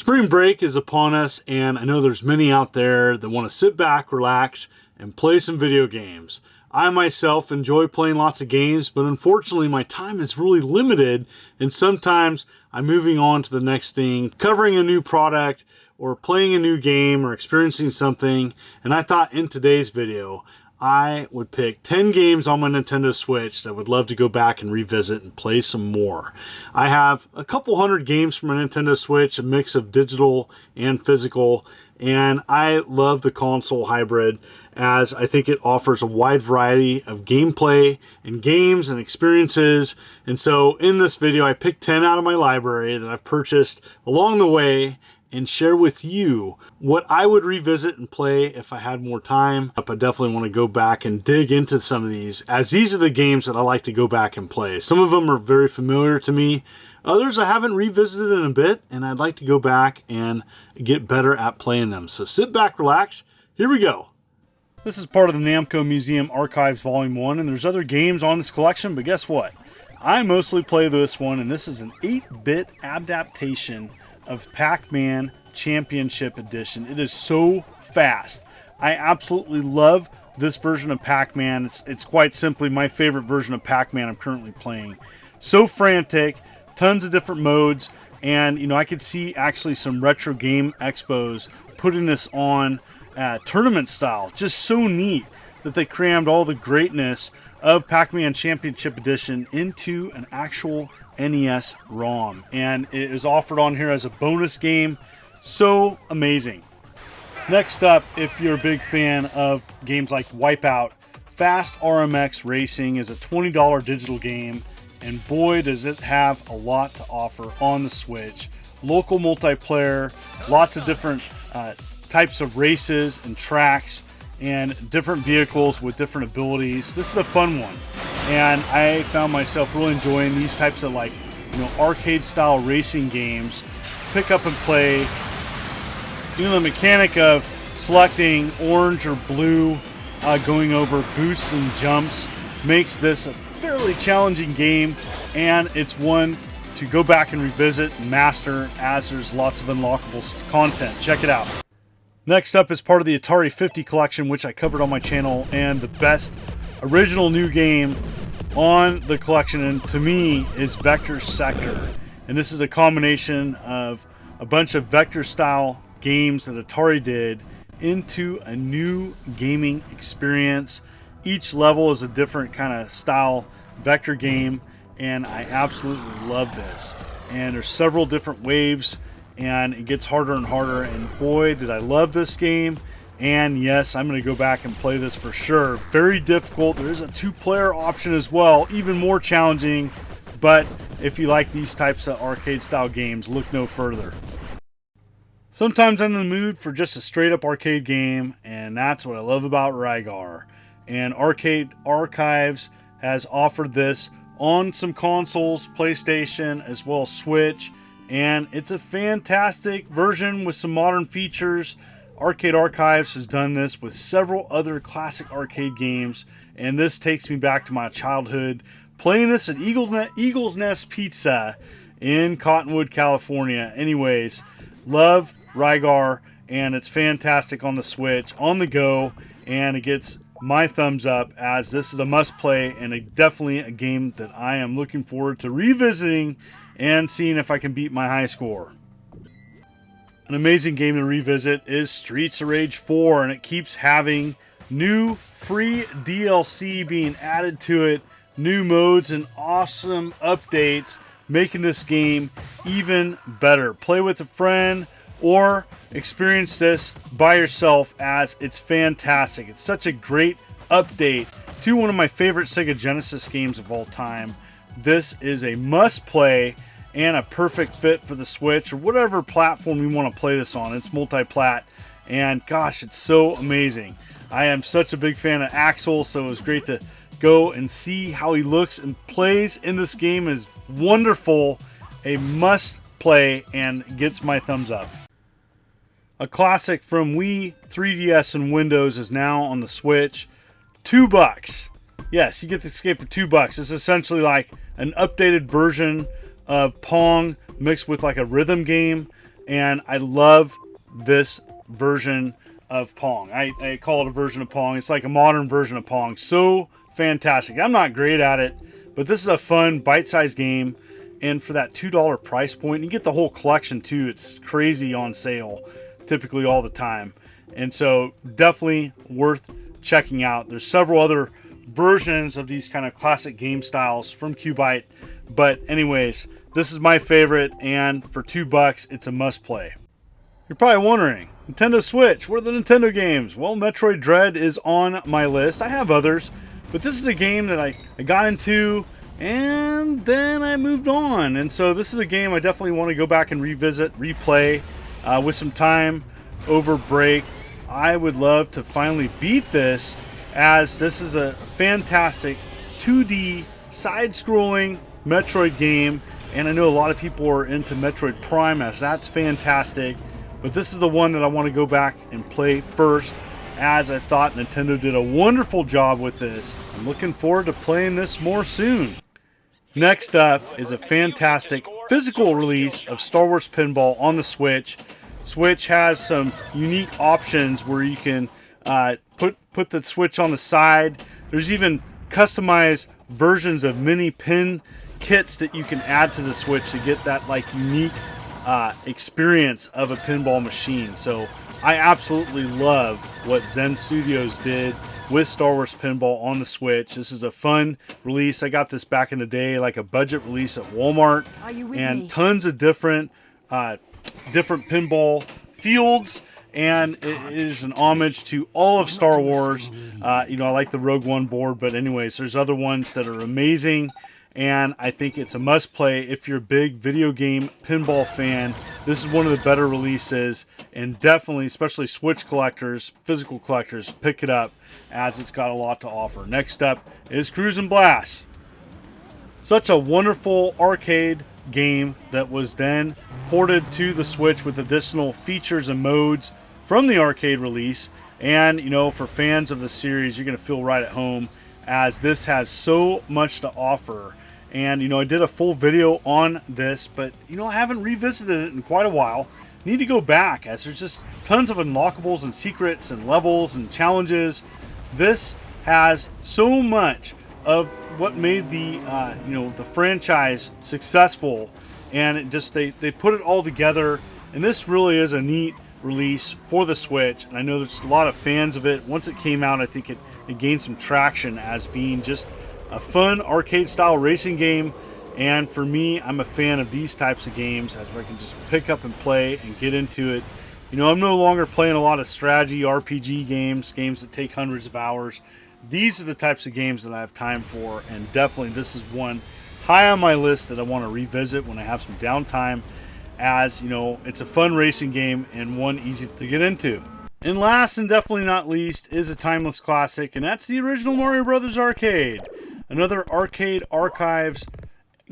Spring break is upon us, and I know there's many out there that want to sit back, relax, and play some video games. I myself enjoy playing lots of games, but unfortunately my time is really limited, and sometimes I'm moving on to the next thing, covering a new product, or playing a new game, or experiencing something, and I thought in today's video, I would pick 10 games on my Nintendo Switch that I would love to go back and revisit and play some more. I have a couple hundred games for my Nintendo Switch, a mix of digital and physical, and I love the console hybrid as I think it offers a wide variety of gameplay and games and experiences. And so in this video, I picked 10 out of my library that I've purchased along the way and share with you what I would revisit and play if I had more time. I definitely want to go back and dig into some of these, as these are the games that I like to go back and play. Some of them are very familiar to me. Others I haven't revisited in a bit, and I'd like to go back and get better at playing them. So sit back, relax. Here we go. This is part of the Namco Museum Archives Volume 1, and there's other games on this collection, but guess what? I mostly play this one, and this is an 8-bit adaptation of Pac Man Championship Edition. It is so fast. I absolutely love this version of Pac Man. It's quite simply my favorite version of Pac Man I'm currently playing. So frantic, tons of different modes, and you know, I could see actually some retro game expos putting this on tournament style. Just so neat that they crammed all the greatness of Pac Man Championship Edition into an actual NES ROM, and it is offered on here as a bonus game. So amazing. Next up, if you're a big fan of games like Wipeout, Fast RMX Racing is a $20 digital game, and boy does it have a lot to offer on the Switch. Local multiplayer, lots of different types of races and tracks, and different vehicles with different abilities. This is a fun one, and I found myself really enjoying these types of, like, you know, arcade style racing games. Pick up and play. You know, the mechanic of selecting orange or blue, going over boosts and jumps, makes this a fairly challenging game, and it's one to go back and revisit and master, as there's lots of unlockable content. Check it out. Next up is part of the Atari 50 collection, which I covered on my channel, and the best original new game on the collection, and to me, is Vector Sector. And this is a combination of a bunch of vector style games that Atari did into a new gaming experience. Each level is a different kind of style vector game, and I absolutely love this. And there's several different waves, and it gets harder and harder, and boy did I love this game. And yes, I'm going to go back and play this for sure. Very difficult. There is a 2-player option as well, even more challenging, but if you like these types of arcade style games, look no further. Sometimes I'm in the mood for just a straight up arcade game, and that's what I love about Rygar. And Arcade Archives has offered this on some consoles, PlayStation, as well as Switch, and it's a fantastic version with some modern features. Arcade Archives has done this with several other classic arcade games, and this takes me back to my childhood, playing this at Eagle's Nest Pizza in Cottonwood, California. Anyways, love Rygar, and it's fantastic on the Switch, on the go, and it gets my thumbs up, as this is a must play, and definitely a game that I am looking forward to revisiting and seeing if I can beat my high score. An amazing game to revisit is Streets of Rage 4, and it keeps having new free DLC being added to it, new modes and awesome updates, making this game even better. Play with a friend or experience this by yourself, as it's fantastic. It's such a great update to one of my favorite Sega Genesis games of all time. This is a must play and a perfect fit for the Switch or whatever platform you want to play this on. It's multi-plat, and gosh, it's so amazing. I am such a big fan of Axel, so it was great to go and see how he looks and plays in this game. Is wonderful, a must play, and gets my thumbs up. A classic from Wii, 3DS, and Windows is now on the Switch. $2. Yes, you get this game for $2. It's essentially like an updated version of Pong mixed with like a rhythm game. and I love this version of Pong. I call it a version of Pong. It's like a modern version of Pong. So fantastic. I'm not great at it, but this is a fun bite-sized game, and for that $2 price point, you get the whole collection too. It's crazy on sale typically all the time, and so definitely worth checking out. There's several other versions of these kind of classic game styles from Qbyte, but anyways, this is my favorite, and for $2 it's a must play. You're probably wondering, Nintendo Switch, what are the Nintendo games? Well, Metroid Dread is on my list. I have others, but this is a game that I got into and then I moved on. And so this is a game I definitely want to go back and revisit, replay with some time over break. I would love to finally beat this, as this is a fantastic 2D side-scrolling Metroid game. And I know a lot of people are into Metroid Prime, as that's fantastic. But this is the one that I want to go back and play first, as I thought Nintendo did a wonderful job with this. I'm looking forward to playing this more soon. Next up is a fantastic physical release of Star Wars Pinball on the Switch. Switch has some unique options where you can put the Switch on the side. There's even customized versions of mini pin kits that you can add to the Switch to get that like unique experience of a pinball machine. So I absolutely love what Zen Studios did with Star Wars Pinball on the Switch. This is a fun release. I got this back in the day, like a budget release at Walmart, and tons of different pinball fields. And it is an homage to all of Star Wars. I like the Rogue One board, but anyways, there's other ones that are amazing. And I think it's a must play if you're a big video game pinball fan. This is one of the better releases, and definitely, especially Switch collectors, physical collectors, pick it up, as it's got a lot to offer. Next up is Crusin Blast. Such a wonderful arcade game that was then ported to the Switch with additional features and modes from the arcade release. And, for fans of the series, you're going to feel right at home, as this has so much to offer. And, I did a full video on this, but, I haven't revisited it in quite a while. Need to go back, as there's just tons of unlockables and secrets and levels and challenges. This has so much of what made the, the franchise successful. And it just, they put it all together. And this really is a neat release for the Switch. And I know there's a lot of fans of it. Once it came out, I think it gained some traction as being just a fun arcade style racing game. And for me, I'm a fan of these types of games, as where I can just pick up and play and get into it. I'm no longer playing a lot of strategy RPG games that take hundreds of hours. These are the types of games that I have time for, and definitely this is one high on my list that I want to revisit when I have some downtime, as it's a fun racing game and one easy to get into. And last and definitely not least is a timeless classic, and that's the original Mario Brothers Arcade. Another arcade archives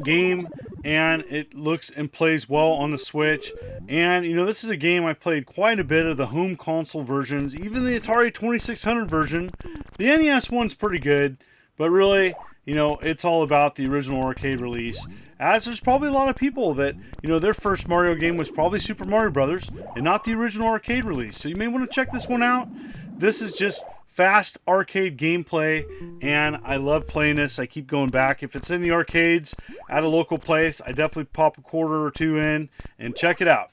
game, and it looks and plays well on the Switch. And this is a game I played quite a bit of the home console versions, even the Atari 2600 version. The NES one's pretty good, but really, it's all about the original arcade release, as there's probably a lot of people that, their first Mario game was probably Super Mario Brothers and not the original arcade release. So you may want to check this one out. This is just fast arcade gameplay, and I love playing this. I keep going back. If it's in the arcades at a local place, I definitely pop a quarter or two in and check it out.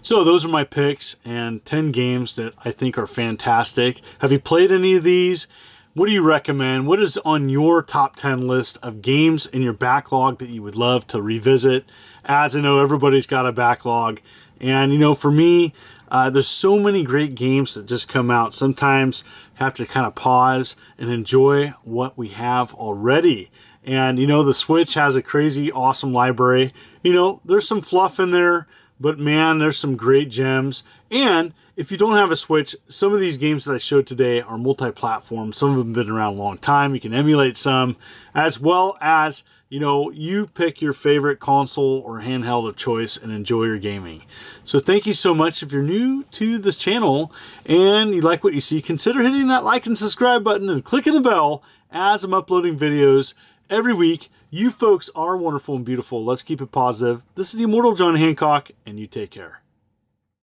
So those are my picks and 10 games that I think are fantastic. Have you played any of these? What do you recommend? What is on your top 10 list of games in your backlog that you would love to revisit? As I know, everybody's got a backlog. And, for me, there's so many great games that just come out. Sometimes have to kind of pause and enjoy what we have already. And, the Switch has a crazy, awesome library. There's some fluff in there, but man, there's some great gems. And if you don't have a Switch, some of these games that I showed today are multi-platform. Some of them have been around a long time. You can emulate some, as well as, you pick your favorite console or handheld of choice and enjoy your gaming. So thank you so much. If you're new to this channel and you like what you see, consider hitting that like and subscribe button and clicking the bell, as I'm uploading videos every week You folks are wonderful and beautiful. Let's keep it positive. This is the Immortal John Hancock, and you take care.